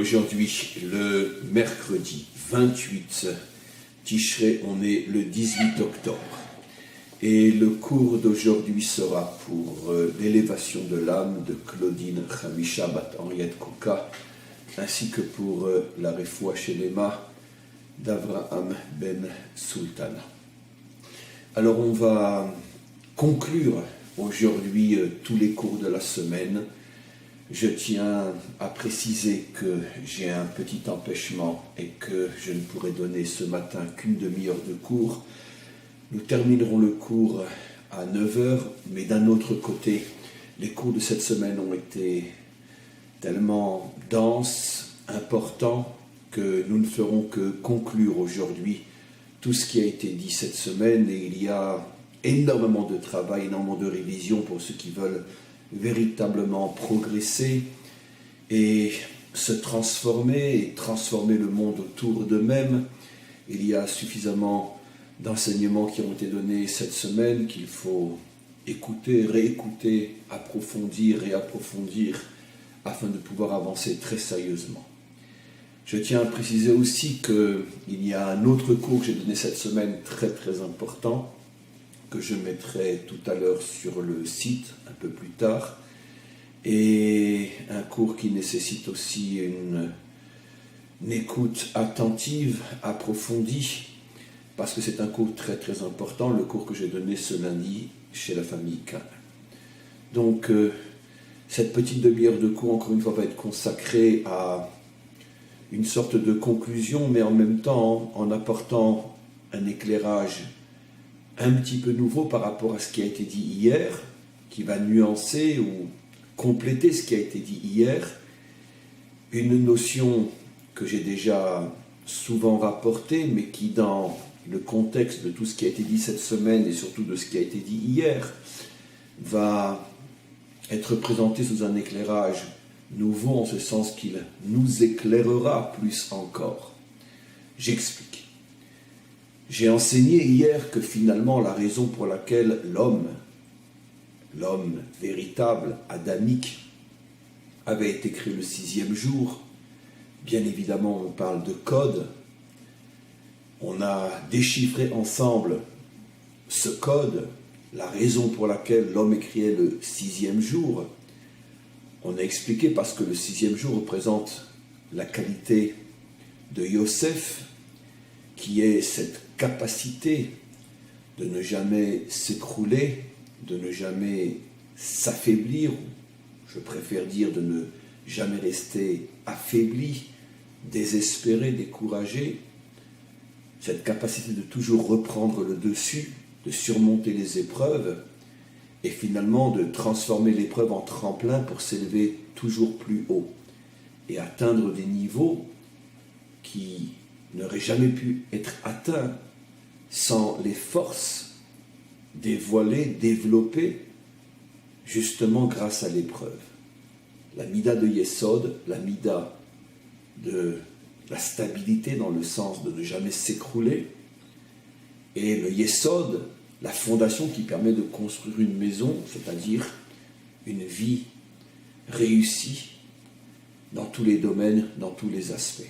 Aujourd'hui, le mercredi 28 Tishré, on est le 18 octobre. Et le cours d'aujourd'hui sera pour l'élévation de l'âme de Claudine Khamisha Bat Henriette Kouka, ainsi que pour la Refoua Shelema d'Avraham Ben Sultana. Alors on va conclure aujourd'hui tous les cours de la semaine. Je tiens à préciser que j'ai un petit empêchement et que je ne pourrai donner ce matin qu'une demi-heure de cours. Nous terminerons le cours à 9h, mais d'un autre côté, les cours de cette semaine ont été tellement denses, importants, que nous ne ferons que conclure aujourd'hui tout ce qui a été dit cette semaine. Et il y a énormément de travail, énormément de révision pour ceux qui veulent véritablement progresser et se transformer et transformer le monde autour d'eux-mêmes. Il y a suffisamment d'enseignements qui ont été donnés cette semaine qu'il faut écouter, réécouter, approfondir et approfondir afin de pouvoir avancer très sérieusement. Je tiens à préciser aussi qu'il y a un autre cours que j'ai donné cette semaine très très important que je mettrai tout à l'heure sur le site un peu plus tard, et un cours qui nécessite aussi une écoute attentive, approfondie, parce que c'est un cours très très important, le cours que j'ai donné ce lundi chez la famille Kahn. Donc cette petite demi-heure de cours, encore une fois, va être consacrée à une sorte de conclusion, mais en même temps en apportant un éclairage un petit peu nouveau par rapport à ce qui a été dit hier, qui va nuancer ou compléter ce qui a été dit hier, une notion que j'ai déjà souvent rapportée, mais qui dans le contexte de tout ce qui a été dit cette semaine et surtout de ce qui a été dit hier, va être présentée sous un éclairage nouveau, en ce sens qu'il nous éclairera plus encore. J'explique. J'ai enseigné hier que finalement la raison pour laquelle l'homme véritable, adamique, avait été créé le 6e jour, bien évidemment on parle de code, on a déchiffré ensemble ce code, la raison pour laquelle l'homme est créé le 6e jour. On a expliqué parce que le 6e jour représente la qualité de Yosef, qui est cette capacité de ne jamais s'écrouler, de ne jamais s'affaiblir, je préfère dire de ne jamais rester affaibli, désespéré, découragé, cette capacité de toujours reprendre le dessus, de surmonter les épreuves et finalement de transformer l'épreuve en tremplin pour s'élever toujours plus haut et atteindre des niveaux qui n'aurait jamais pu être atteint sans les forces dévoilées, développées, justement grâce à l'épreuve. La mida de Yesod, la mida de la stabilité dans le sens de ne jamais s'écrouler, et le Yesod, la fondation qui permet de construire une maison, c'est-à-dire une vie réussie dans tous les domaines, dans tous les aspects.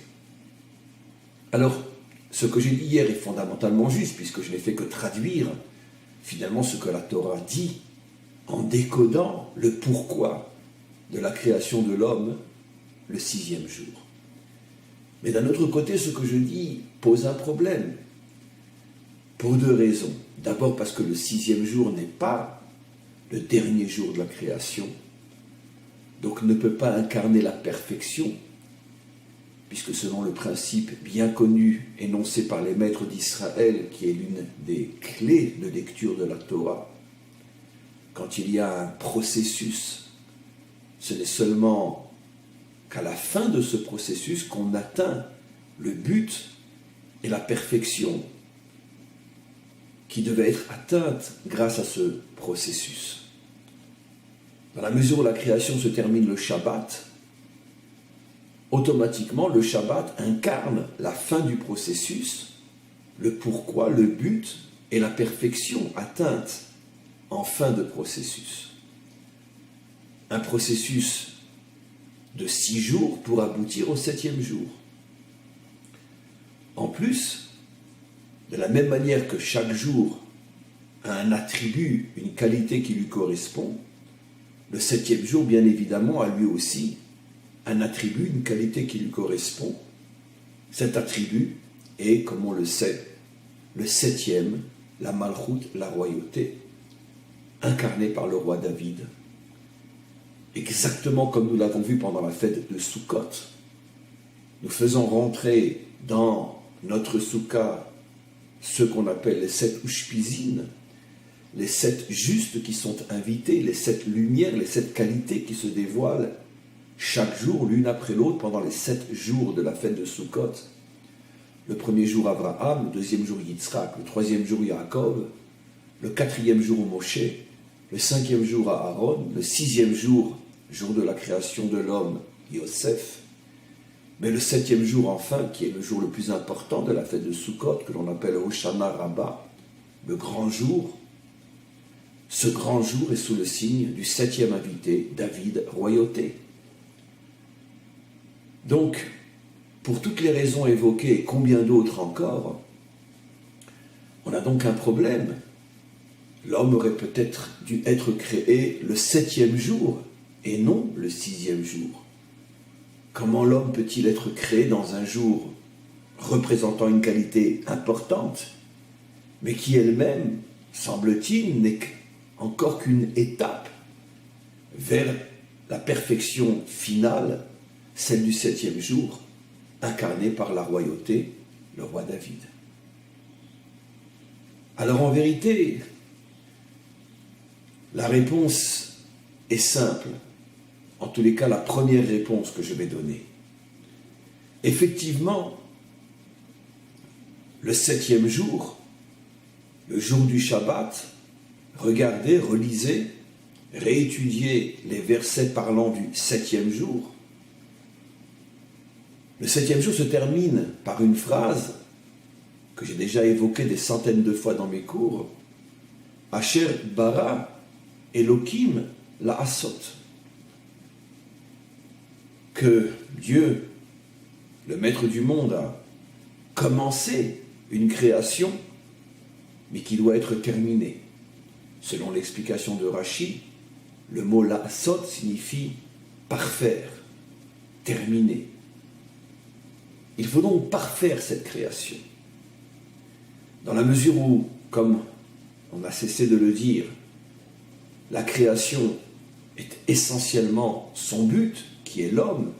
Alors, ce que j'ai dit hier est fondamentalement juste, puisque je n'ai fait que traduire finalement ce que la Torah dit, en décodant le pourquoi de la création de l'homme le 6e jour. Mais d'un autre côté, ce que je dis pose un problème, pour 2 raisons. D'abord parce que le 6e jour n'est pas le dernier jour de la création, donc ne peut pas incarner la perfection, puisque selon le principe bien connu énoncé par les maîtres d'Israël, qui est l'une des clés de lecture de la Torah, quand il y a un processus, ce n'est seulement qu'à la fin de ce processus qu'on atteint le but et la perfection qui devait être atteinte grâce à ce processus. Dans la mesure où la création se termine le Shabbat, automatiquement, le Shabbat incarne la fin du processus, le pourquoi, le but et la perfection atteinte en fin de processus. Un processus de 6 jours pour aboutir au 7e jour. En plus, de la même manière que chaque jour a un attribut, une qualité qui lui correspond, le 7e jour, bien évidemment, a lui aussi un attribut, une qualité qui lui correspond. Cet attribut est, comme on le sait, le 7e, la Malchout, la royauté, incarnée par le roi David. Exactement comme nous l'avons vu pendant la fête de Sukkot, nous faisons rentrer dans notre soukha ce qu'on appelle les 7 ushpizines, les 7 justes qui sont invités, les 7 lumières, les 7 qualités qui se dévoilent chaque jour, l'une après l'autre, pendant les 7 jours de la fête de Sukkot. Le premier jour Abraham, le deuxième jour Yitzhak, le troisième jour Yaakov, le quatrième jour Moshe, le 5e jour à Aaron, le 6e jour, jour de la création de l'homme, Yosef, mais le 7e jour enfin, qui est le jour le plus important de la fête de Sukkot, que l'on appelle Hoshana Rabbah, le grand jour. Ce grand jour est sous le signe du 7e invité, David, royauté. Donc, pour toutes les raisons évoquées et combien d'autres encore, on a donc un problème. L'homme aurait peut-être dû être créé le 7e jour et non le 6e jour. Comment l'homme peut-il être créé dans un jour représentant une qualité importante, mais qui elle-même, semble-t-il, n'est encore qu'une étape vers la perfection finale, celle du 7e jour, incarnée par la royauté, le roi David. Alors en vérité, la réponse est simple. En tous les cas, la première réponse que je vais donner. Effectivement, le 7e jour, le jour du Shabbat, regardez, relisez, réétudiez les versets parlant du 7e jour. Le 7e jour se termine par une phrase que j'ai déjà évoquée des centaines de fois dans mes cours. Asher bara Elohim la'asot. Que Dieu, le maître du monde, a commencé une création, mais qui doit être terminée. Selon l'explication de Rashi, le mot la'asot signifie parfaire, terminer. Il faut donc parfaire cette création. Dans la mesure où, comme on a cessé de le dire, la création est essentiellement son but, qui est l'homme,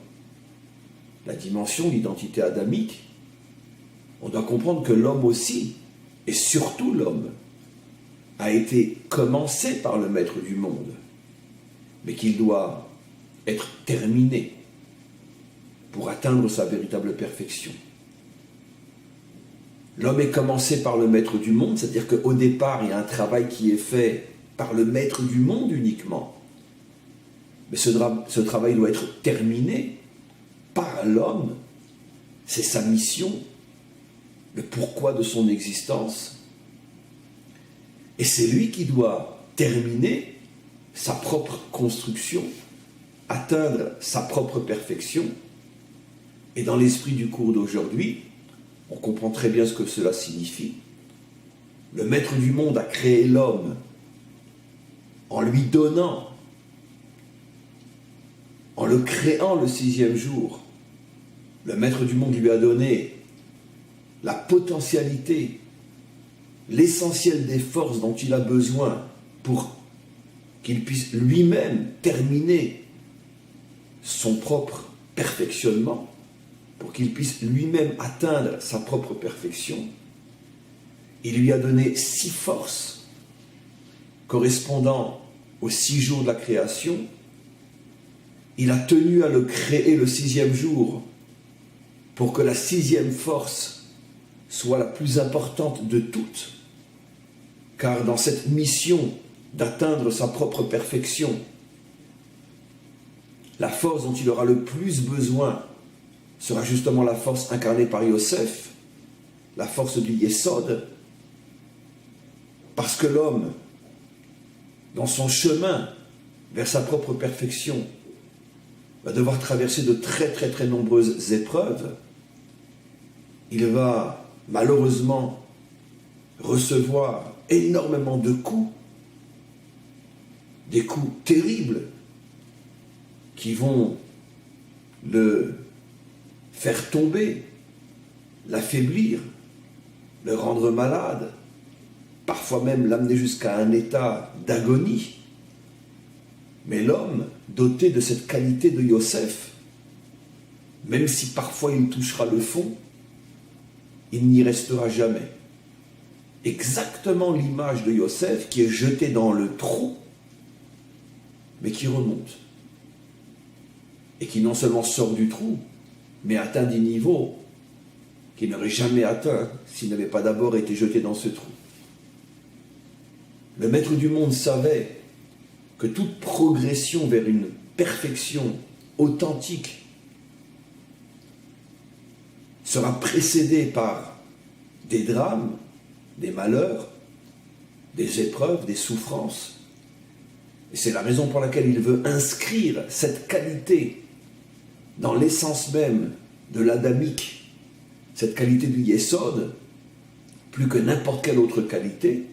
la dimension, l'identité adamique, on doit comprendre que l'homme aussi, et surtout l'homme, a été commencé par le maître du monde, mais qu'il doit être terminé pour atteindre sa véritable perfection. L'homme est commencé par le maître du monde, c'est-à-dire qu'au départ, il y a un travail qui est fait par le maître du monde uniquement. Mais ce travail doit être terminé par l'homme. C'est sa mission, le pourquoi de son existence. Et c'est lui qui doit terminer sa propre construction, atteindre sa propre perfection. Et dans l'esprit du cours d'aujourd'hui, on comprend très bien ce que cela signifie. Le maître du monde a créé l'homme en lui donnant, en le créant le 6e jour. Le maître du monde lui a donné la potentialité, l'essentiel des forces dont il a besoin pour qu'il puisse lui-même terminer son propre perfectionnement, pour qu'il puisse lui-même atteindre sa propre perfection. Il lui a donné 6 forces correspondant aux 6 jours de la création. Il a tenu à le créer le 6e jour pour que la 6e force soit la plus importante de toutes, car dans cette mission d'atteindre sa propre perfection, la force dont il aura le plus besoin sera justement la force incarnée par Yosef, la force du Yesod, parce que l'homme, dans son chemin vers sa propre perfection, va devoir traverser de très très très nombreuses épreuves. Il va malheureusement recevoir énormément de coups, des coups terribles qui vont le faire tomber, l'affaiblir, le rendre malade, parfois même l'amener jusqu'à un état d'agonie. Mais l'homme, doté de cette qualité de Yosef, même si parfois il touchera le fond, il n'y restera jamais. Exactement l'image de Yosef qui est jeté dans le trou, mais qui remonte. Et qui non seulement sort du trou, mais atteint des niveaux qu'il n'aurait jamais atteints s'il n'avait pas d'abord été jeté dans ce trou. Le maître du monde savait que toute progression vers une perfection authentique sera précédée par des drames, des malheurs, des épreuves, des souffrances. Et c'est la raison pour laquelle il veut inscrire cette qualité dans l'essence même de l'adamique, cette qualité du Yesod, plus que n'importe quelle autre qualité,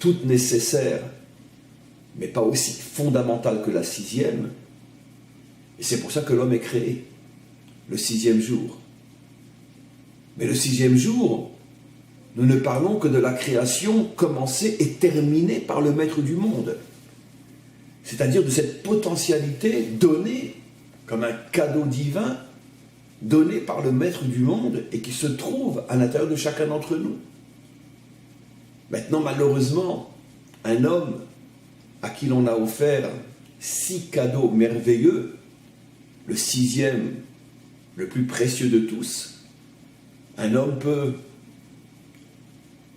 toute nécessaire, mais pas aussi fondamentale que la sixième. Et c'est pour ça que l'homme est créé, le sixième jour. Mais le sixième jour, nous ne parlons que de la création commencée et terminée par le Maître du monde. C'est-à-dire de cette potentialité donnée comme un cadeau divin, donné par le Maître du monde et qui se trouve à l'intérieur de chacun d'entre nous. Maintenant, malheureusement, un homme à qui l'on a offert 6 cadeaux merveilleux, le 6e, le plus précieux de tous, un homme peut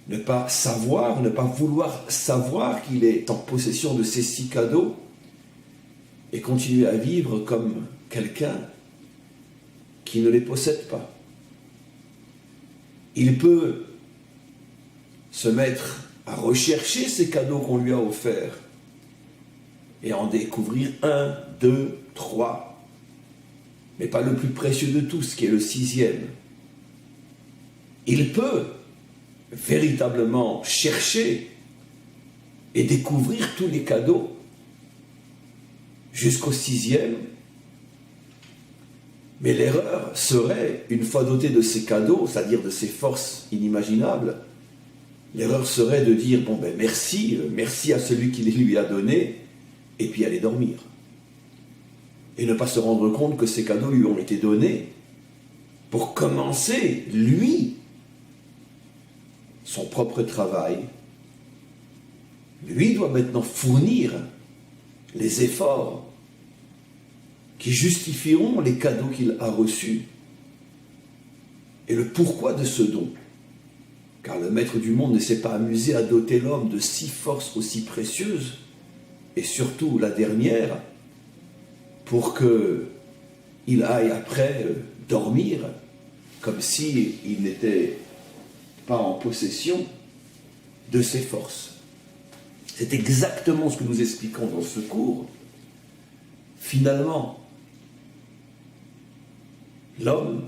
ne pas savoir, ne pas vouloir savoir qu'il est en possession de ces 6 cadeaux et continuer à vivre comme quelqu'un qui ne les possède pas. Il peut se mettre à rechercher ces cadeaux qu'on lui a offerts et en découvrir 1, 2, 3, mais pas le plus précieux de tous, qui est le 6e. Il peut véritablement chercher et découvrir tous les cadeaux jusqu'au 6e, mais l'erreur serait, une fois doté de ces cadeaux, c'est-à-dire de ces forces inimaginables, l'erreur serait de dire, bon ben merci à celui qui les lui a donnés, et puis aller dormir. Et ne pas se rendre compte que ces cadeaux lui ont été donnés pour commencer, lui, son propre travail. Lui doit maintenant fournir les efforts qui justifieront les cadeaux qu'il a reçus et le pourquoi de ce don. Car le Maître du monde ne s'est pas amusé à doter l'homme de 6 forces aussi précieuses, et surtout la dernière, pour qu'il aille après dormir comme s'il n'était pas en possession de ses forces. C'est exactement ce que nous expliquons dans ce cours. Finalement, l'homme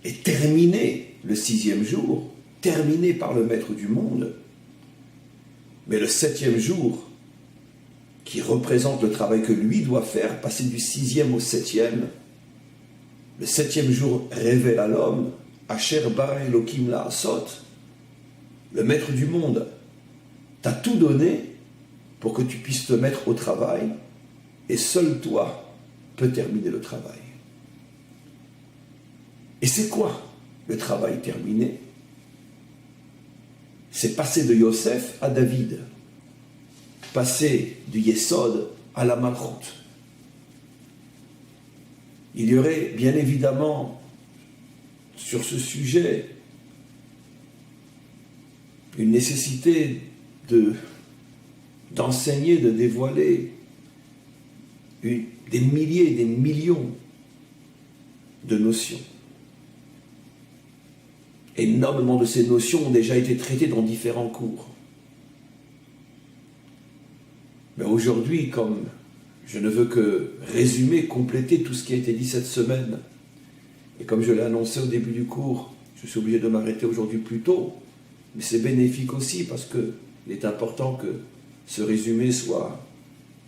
est terminé le 6e jour, terminé par le Maître du monde, mais le 7e jour, qui représente le travail que lui doit faire, passer du 6e au 7e, le 7e jour révèle à l'homme, Asher bara Elokim la'asot, le Maître du monde t'a tout donné pour que tu puisses te mettre au travail, et seul toi peux terminer le travail. Et c'est quoi le travail terminé? C'est passer de Yosef à David, passer du Yesod à la Malchut. Il y aurait bien évidemment sur ce sujet une nécessité d'enseigner, de dévoiler des milliers, des millions de notions. Énormément de ces notions ont déjà été traitées dans différents cours. Mais aujourd'hui, comme je ne veux que résumer, compléter tout ce qui a été dit cette semaine. Et comme je l'ai annoncé au début du cours, je suis obligé de m'arrêter aujourd'hui plus tôt, mais c'est bénéfique aussi parce qu'il est important que ce résumé soit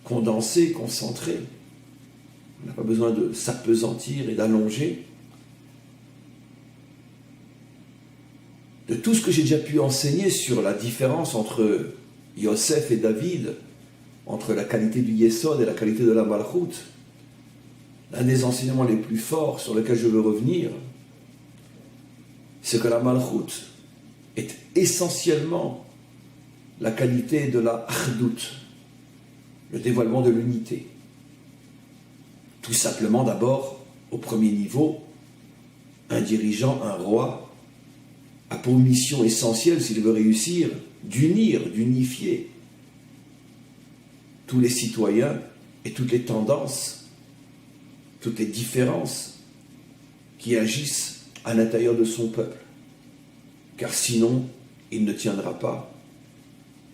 condensé, concentré. On n'a pas besoin de s'appesantir et d'allonger. De tout ce que j'ai déjà pu enseigner sur la différence entre Yosef et David, entre la qualité du Yesod et la qualité de la Malchut, l'un des enseignements les plus forts sur lequel je veux revenir, c'est que la Malchut est essentiellement la qualité de la Achdut, le dévoilement de l'unité. Tout simplement d'abord, au premier niveau, un dirigeant, un roi, a pour mission essentielle, s'il veut réussir, d'unir, d'unifier tous les citoyens et toutes les tendances, toutes les différences qui agissent à l'intérieur de son peuple. Car sinon, il ne tiendra pas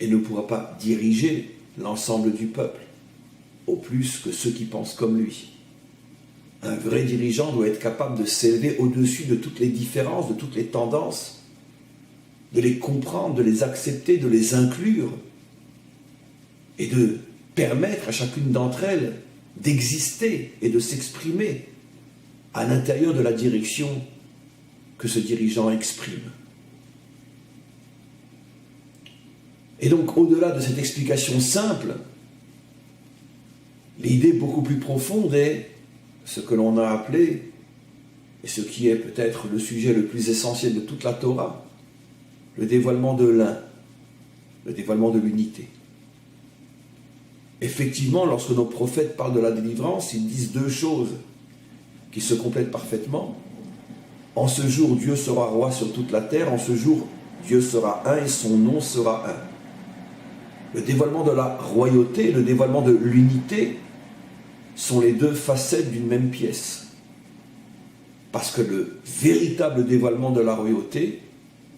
et ne pourra pas diriger l'ensemble du peuple, au plus que ceux qui pensent comme lui. Un vrai dirigeant doit être capable de s'élever au-dessus de toutes les différences, de toutes les tendances, de les comprendre, de les accepter, de les inclure et de permettre à chacune d'entre elles d'exister et de s'exprimer à l'intérieur de la direction que ce dirigeant exprime. Et donc, au-delà de cette explication simple, l'idée beaucoup plus profonde est ce que l'on a appelé, et ce qui est peut-être le sujet le plus essentiel de toute la Torah, le dévoilement de l'un, le dévoilement de l'unité. Effectivement, lorsque nos prophètes parlent de la délivrance, ils disent deux choses qui se complètent parfaitement. En ce jour, Dieu sera roi sur toute la terre. En ce jour, Dieu sera un et son nom sera un. Le dévoilement de la royauté et le dévoilement de l'unité sont les deux facettes d'une même pièce. Parce que le véritable dévoilement de la royauté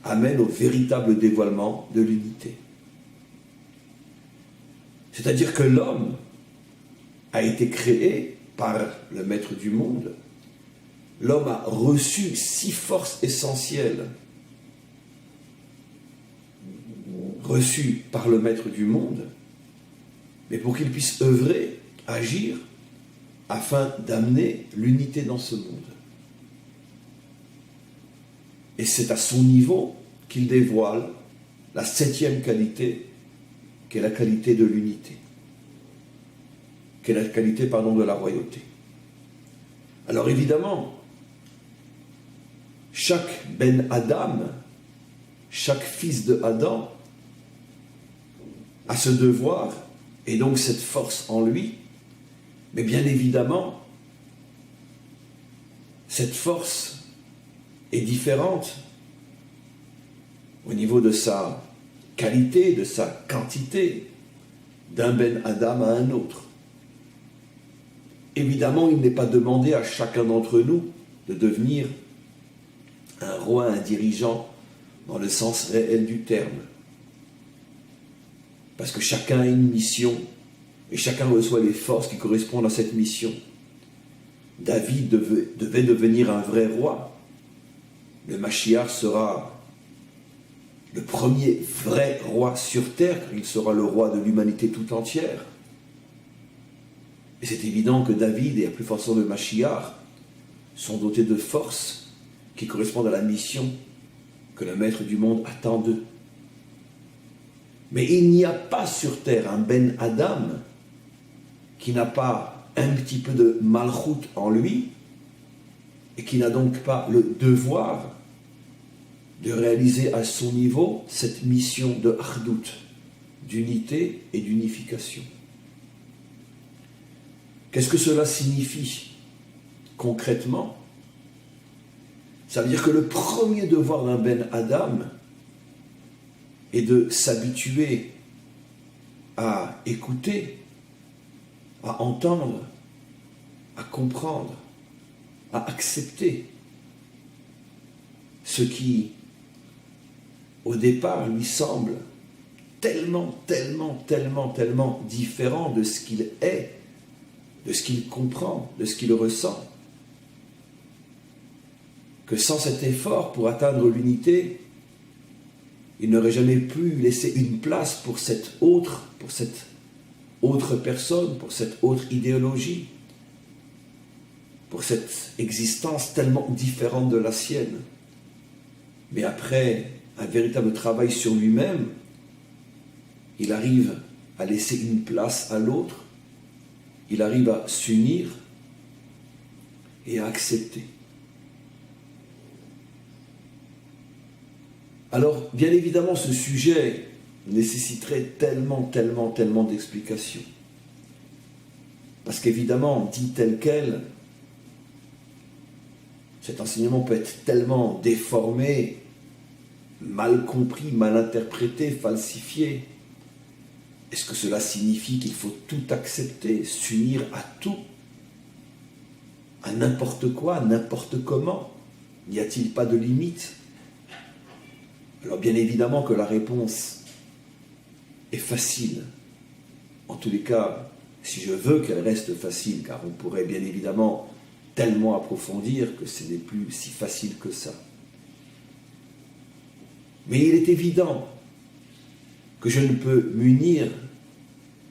amène au véritable dévoilement de l'unité. C'est-à-dire que l'homme a été créé par le Maître du monde. L'homme a reçu 6 forces essentielles reçues par le Maître du monde, mais pour qu'il puisse œuvrer, agir, afin d'amener l'unité dans ce monde. Et c'est à son niveau qu'il dévoile la 7e qualité, qui est la qualité de l'unité, qui est la qualité, de la royauté. Alors évidemment, chaque Ben Adam, chaque fils de Adam, a ce devoir, et donc cette force en lui, mais bien évidemment, cette force est différente au niveau de sa qualité, de sa quantité, d'un Ben Adam à un autre. Évidemment, il n'est pas demandé à chacun d'entre nous de devenir un roi, un dirigeant, dans le sens réel du terme. Parce que chacun a une mission, et chacun reçoit les forces qui correspondent à cette mission. David devait devenir un vrai roi. Le Mashiach sera le premier vrai roi sur terre, car il sera le roi de l'humanité tout entière. Et c'est évident que David, et à plus forte raison le Mashiach, sont dotés de forces qui correspondent à la mission que le Maître du monde attend d'eux. Mais il n'y a pas sur terre un Ben Adam qui n'a pas un petit peu de malchut en lui et qui n'a donc pas le devoir de réaliser à son niveau cette mission de achdut, d'unité et d'unification. Qu'est-ce que cela signifie concrètement? Ça veut dire que le premier devoir d'un Ben Adam est de s'habituer à écouter, à entendre, à comprendre, à accepter ce qui, au départ, lui semble tellement différent de ce qu'il est de ce qu'il comprend, de ce qu'il ressent. Que sans cet effort pour atteindre l'unité, il n'aurait jamais pu laisser une place pour cette autre personne, pour cette autre idéologie, pour cette existence tellement différente de la sienne. Mais après un véritable travail sur lui-même, il arrive à laisser une place à l'autre, il arrive à s'unir et à accepter. Alors, bien évidemment, ce sujet nécessiterait tellement d'explications. Parce qu'évidemment, dit tel quel, cet enseignement peut être tellement déformé, mal compris, mal interprété, falsifié. Est-ce que cela signifie qu'il faut tout accepter, s'unir à tout, à n'importe quoi, n'importe comment? N'y a-t-il pas de limite? Alors bien évidemment que la réponse est facile. En tous les cas, si je veux qu'elle reste facile, car on pourrait bien évidemment tellement approfondir que ce n'est plus si facile que ça. Mais il est évident que je ne peux m'unir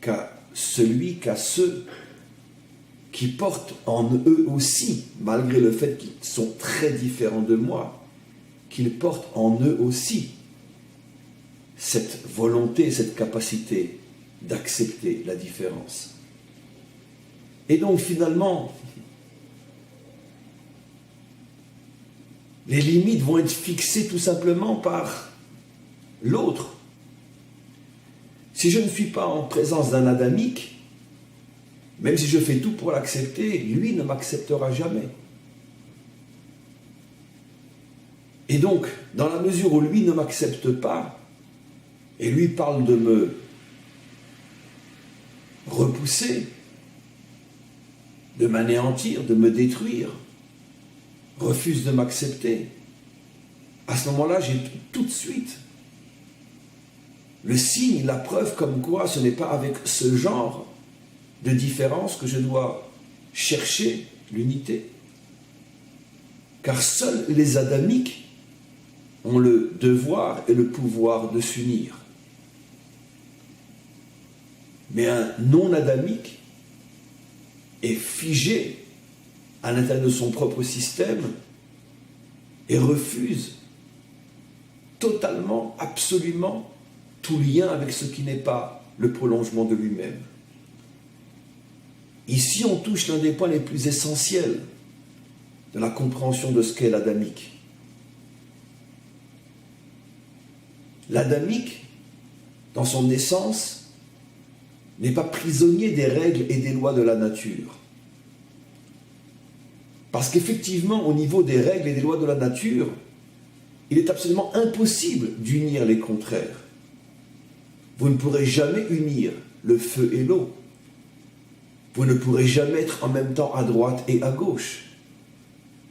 qu'à ceux qui portent en eux aussi, malgré le fait qu'ils sont très différents de moi, qu'ils portent en eux aussi cette volonté, cette capacité d'accepter la différence. Et donc finalement, les limites vont être fixées tout simplement par l'autre. Si je ne suis pas en présence d'un adamique, même si je fais tout pour l'accepter, lui ne m'acceptera jamais. Et donc, dans la mesure où lui ne m'accepte pas, et lui parle de me repousser, de m'anéantir, de me détruire, refuse de m'accepter, à ce moment-là, j'ai tout de suite le signe, la preuve comme quoi ce n'est pas avec ce genre de différence que je dois chercher l'unité. Car seuls les adamiques ont le devoir et le pouvoir de s'unir. Mais un non-adamique est figé à l'intérieur de son propre système et refuse totalement, absolument, tout lien avec ce qui n'est pas le prolongement de lui-même. Ici, on touche l'un des points les plus essentiels de la compréhension de ce qu'est l'adamique. L'adamique, dans son essence, n'est pas prisonnier des règles et des lois de la nature. Parce qu'effectivement, au niveau des règles et des lois de la nature, il est absolument impossible d'unir les contraires. Vous ne pourrez jamais unir le feu et l'eau. Vous ne pourrez jamais être en même temps à droite et à gauche.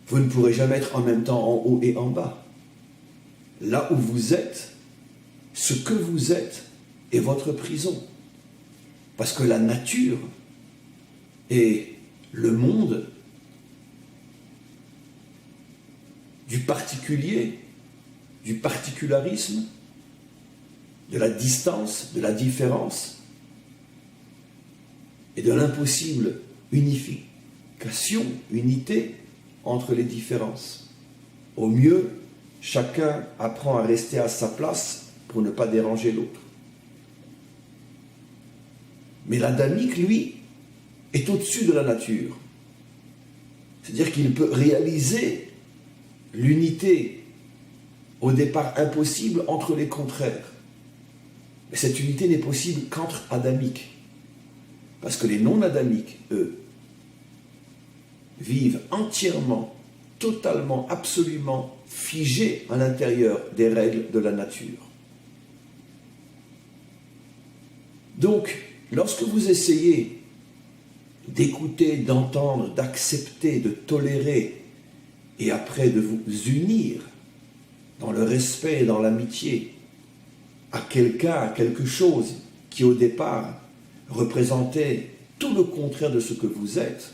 Vous ne pourrez jamais être en même temps en haut et en bas. Là où vous êtes, ce que vous êtes est votre prison. Parce que la nature et le monde du particulier, du particularisme, de la distance, de la différence et de l'impossible unification, unité entre les différences. Au mieux, chacun apprend à rester à sa place pour ne pas déranger l'autre. Mais l'adamique, lui, est au-dessus de la nature. C'est-à-dire qu'il peut réaliser l'unité au départ impossible entre les contraires. Mais cette unité n'est possible qu'entre adamiques. Parce que les non-adamiques, eux, vivent entièrement, totalement, absolument figés à l'intérieur des règles de la nature. Donc, lorsque vous essayez d'écouter, d'entendre, d'accepter, de tolérer, et après de vous unir dans le respect et dans l'amitié à quelqu'un, à quelque chose qui au départ représentait tout le contraire de ce que vous êtes,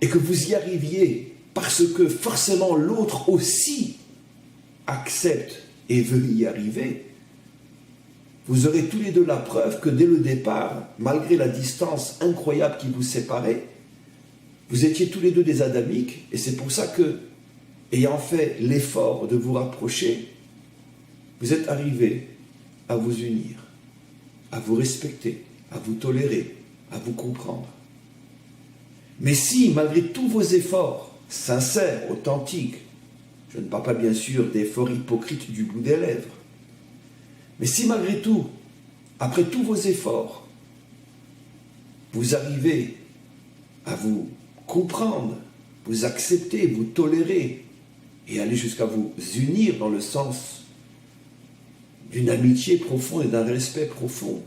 et que vous y arriviez parce que forcément l'autre aussi accepte et veut y arriver, vous aurez tous les deux la preuve que dès le départ, malgré la distance incroyable qui vous séparait, vous étiez tous les deux des adamiques, et c'est pour ça que, ayant fait l'effort de vous rapprocher, vous êtes arrivés à vous unir, à vous respecter, à vous tolérer, à vous comprendre. Mais si, malgré tous vos efforts, sincères, authentiques, je ne parle pas bien sûr d'efforts hypocrites du bout des lèvres, mais si malgré tout, après tous vos efforts, vous arrivez à vous comprendre, vous accepter, vous tolérer et aller jusqu'à vous unir dans le sens d'une amitié profonde et d'un respect profond,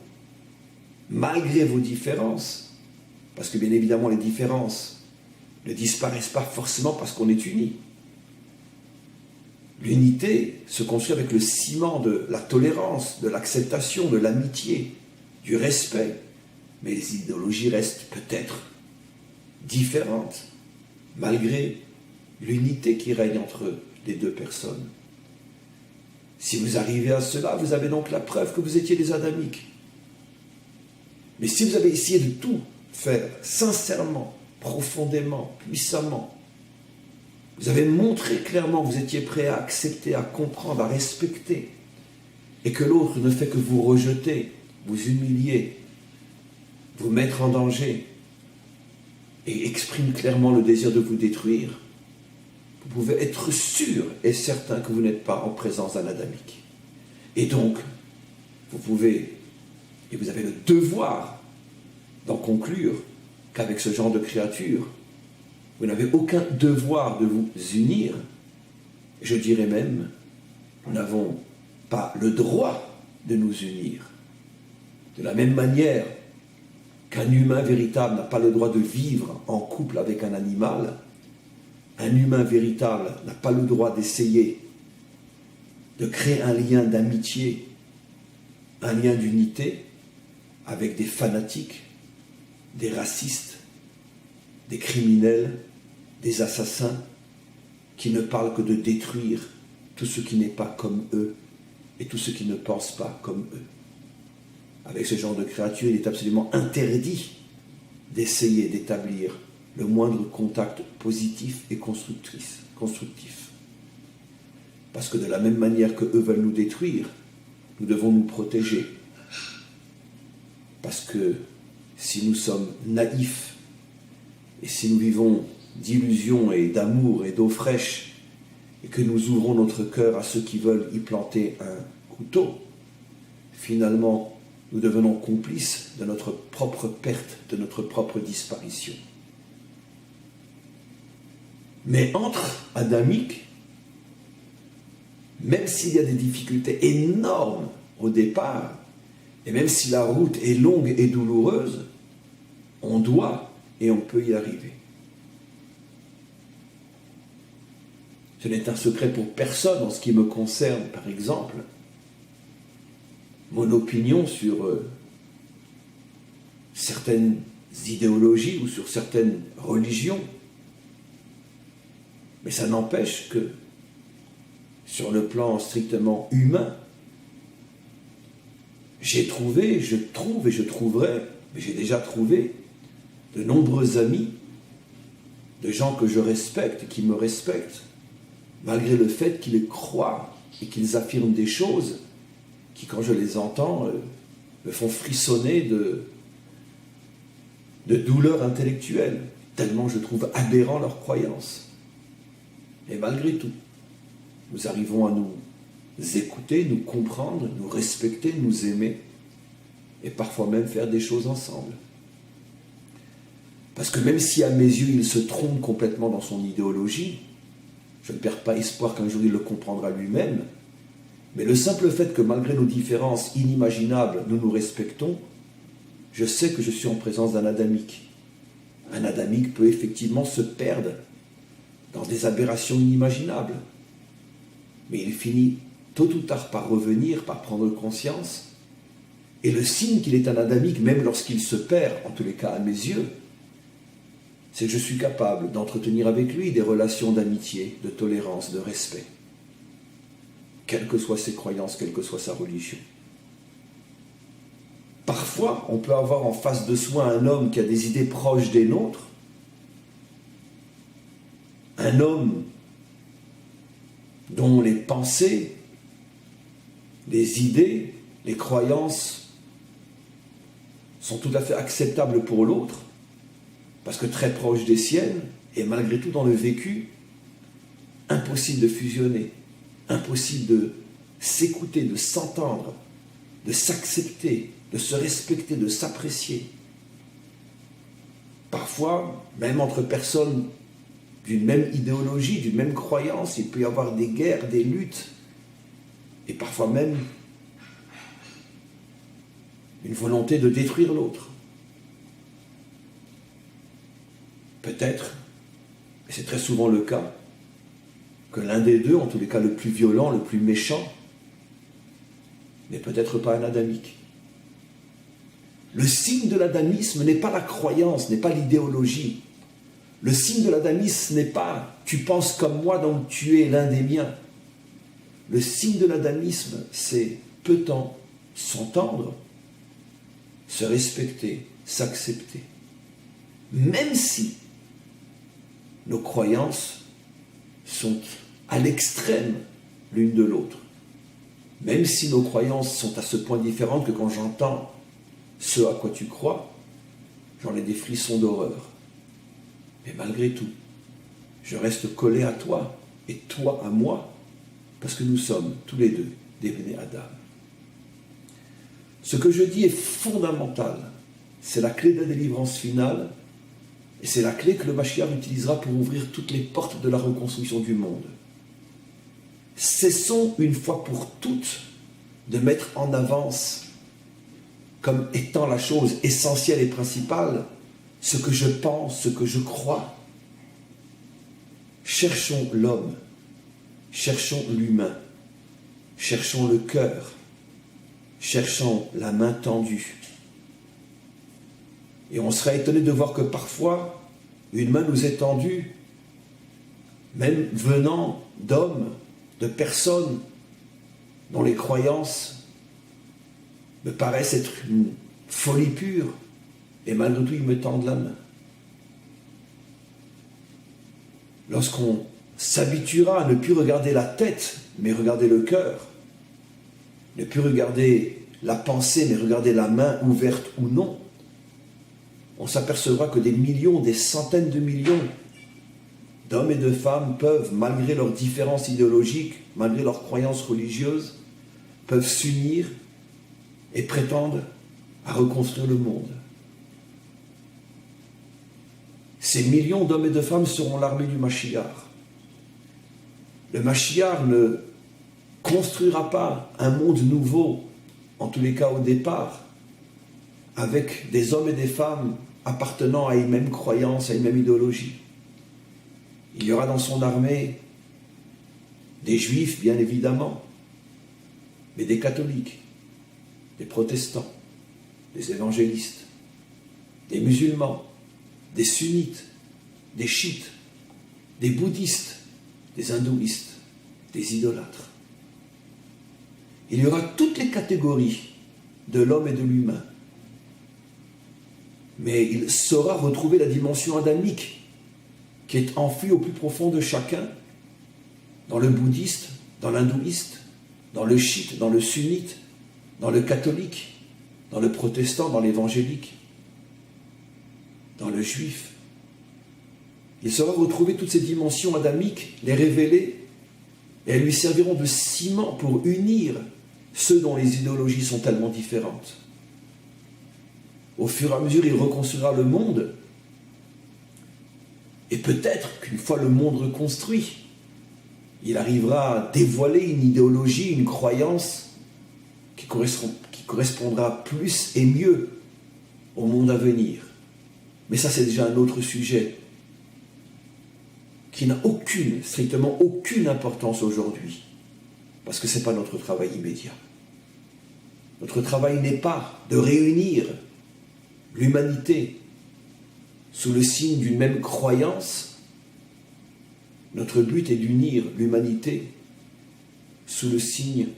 malgré vos différences, parce que bien évidemment les différences ne disparaissent pas forcément parce qu'on est unis. L'unité se construit avec le ciment de la tolérance, de l'acceptation, de l'amitié, du respect, mais les idéologies restent peut-être différentes, malgré l'unité qui règne entre les deux personnes. Si vous arrivez à cela, vous avez donc la preuve que vous étiez des adamiques. Mais si vous avez essayé de tout faire sincèrement, profondément, puissamment, vous avez montré clairement que vous étiez prêt à accepter, à comprendre, à respecter, et que l'autre ne fait que vous rejeter, vous humilier, vous mettre en danger, et exprime clairement le désir de vous détruire, vous pouvez être sûr et certain que vous n'êtes pas en présence d'un adamique. Et donc, vous pouvez, et vous avez le devoir d'en conclure qu'avec ce genre de créature, vous n'avez aucun devoir de vous unir. Je dirais même, nous n'avons pas le droit de nous unir. De la même manière qu'un humain véritable n'a pas le droit de vivre en couple avec un animal, un humain véritable n'a pas le droit d'essayer de créer un lien d'amitié, un lien d'unité avec des fanatiques, des racistes, des criminels, des assassins qui ne parlent que de détruire tout ce qui n'est pas comme eux et tout ce qui ne pense pas comme eux. Avec ce genre de créature, il est absolument interdit d'essayer d'établir le moindre contact positif et constructif. Parce que de la même manière que eux veulent nous détruire, nous devons nous protéger. Parce que si nous sommes naïfs et si nous vivons d'illusions et d'amour et d'eau fraîche et que nous ouvrons notre cœur à ceux qui veulent y planter un couteau, finalement, nous devenons complices de notre propre perte, de notre propre disparition. Mais entre adamiques, même s'il y a des difficultés énormes au départ, et même si la route est longue et douloureuse, on doit et on peut y arriver. Ce n'est un secret pour personne en ce qui me concerne, par exemple. Mon opinion sur certaines idéologies ou sur certaines religions. Mais ça n'empêche que, sur le plan strictement humain, j'ai trouvé, je trouve et je trouverai, mais j'ai déjà trouvé de nombreux amis, de gens que je respecte et qui me respectent, malgré le fait qu'ils croient et qu'ils affirment des choses qui, quand je les entends, me font frissonner de douleur intellectuelle, tellement je trouve aberrant leurs croyances. Et malgré tout, nous arrivons à nous écouter, nous comprendre, nous respecter, nous aimer, et parfois même faire des choses ensemble. Parce que même si à mes yeux il se trompe complètement dans son idéologie, je ne perds pas espoir qu'un jour il le comprendra lui-même, mais le simple fait que malgré nos différences inimaginables, nous nous respectons, je sais que je suis en présence d'un adamique. Un adamique peut effectivement se perdre dans des aberrations inimaginables. Mais il finit tôt ou tard par revenir, par prendre conscience Et le signe qu'il est un adamique, même lorsqu'il se perd, en tous les cas à mes yeux, c'est que je suis capable d'entretenir avec lui des relations d'amitié, de tolérance, de respect, quelles que soient ses croyances, quelle que soit sa religion. Parfois, on peut avoir en face de soi un homme qui a des idées proches des nôtres, un homme dont les pensées, les idées, les croyances sont tout à fait acceptables pour l'autre, parce que très proches des siennes, et malgré tout dans le vécu, impossible de fusionner, impossible de s'écouter, de s'entendre, de s'accepter, de se respecter, de s'apprécier. Parfois, même entre personnes d'une même idéologie, d'une même croyance, il peut y avoir des guerres, des luttes, et parfois même une volonté de détruire l'autre. Peut-être, et c'est très souvent le cas, que l'un des deux, en tous les cas le plus violent, le plus méchant, n'est peut-être pas un adamique. Le signe de l'adamisme n'est pas la croyance, n'est pas l'idéologie. Le signe de l'adamisme n'est pas « tu penses comme moi, donc tu es l'un des miens ». Le signe de l'adamisme, c'est « peut-on s'entendre, se respecter, s'accepter ». Même si nos croyances sont à l'extrême l'une de l'autre, même si nos croyances sont à ce point différentes que quand j'entends ce à quoi tu crois, j'en ai des frissons d'horreur. Mais malgré tout, je reste collé à toi et toi à moi, parce que nous sommes tous les deux des Bnei Adam. Ce que je dis est fondamental. C'est la clé de la délivrance finale, et c'est la clé que le Mashiach utilisera pour ouvrir toutes les portes de la reconstruction du monde. Cessons une fois pour toutes de mettre en avance comme étant la chose essentielle et principale ce que je pense, ce que je crois. Cherchons l'homme, cherchons l'humain, cherchons le cœur, cherchons la main tendue. Et on serait étonné de voir que parfois, une main nous est tendue, même venant d'hommes, de personnes dont les croyances me paraissent être une folie pure, et malgré tout, ils me tendent la main. Lorsqu'on s'habituera à ne plus regarder la tête, mais regarder le cœur, ne plus regarder la pensée, mais regarder la main ouverte ou non, on s'apercevra que des millions, des centaines de millions d'hommes et de femmes peuvent, malgré leurs différences idéologiques, malgré leurs croyances religieuses, peuvent s'unir et prétendre à reconstruire le monde. Ces millions d'hommes et de femmes seront l'armée du Mashiach. Le Mashiach ne construira pas un monde nouveau, en tous les cas au départ, avec des hommes et des femmes appartenant à une même croyance, à une même idéologie. Il y aura dans son armée des juifs, bien évidemment, mais des catholiques, des protestants, des évangélistes, des musulmans, des sunnites, des chiites, des bouddhistes, des hindouistes, des idolâtres. Il y aura toutes les catégories de l'homme et de l'humain. Mais il saura retrouver la dimension adamique qui est enfouie au plus profond de chacun, dans le bouddhiste, dans l'hindouiste, dans le chiite, dans le sunnite, dans le catholique, dans le protestant, dans l'évangélique, dans le juif. Il saura retrouver toutes ces dimensions adamiques, les révéler, et elles lui serviront de ciment pour unir ceux dont les idéologies sont tellement différentes. Au fur et à mesure, il reconstruira le monde, et peut-être qu'une fois le monde reconstruit, il arrivera à dévoiler une idéologie, une croyance qui correspondra plus et mieux au monde à venir. Mais ça, c'est déjà un autre sujet qui n'a strictement aucune importance aujourd'hui, parce que ce n'est pas notre travail immédiat. Notre travail n'est pas de réunir l'humanité sous le signe d'une même croyance. Notre but est d'unir l'humanité sous le signe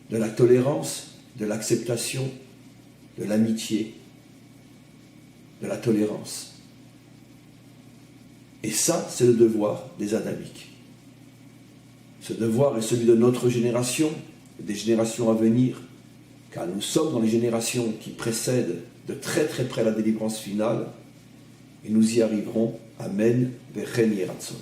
de la tolérance, de l'acceptation, de l'amitié, de la tolérance. Et ça, c'est le devoir des Adamiques. Ce devoir est celui de notre génération, des générations à venir, car nous sommes dans les générations qui précèdent de très très près la délivrance finale, et nous y arriverons. Amen. Vechen Yeratzon.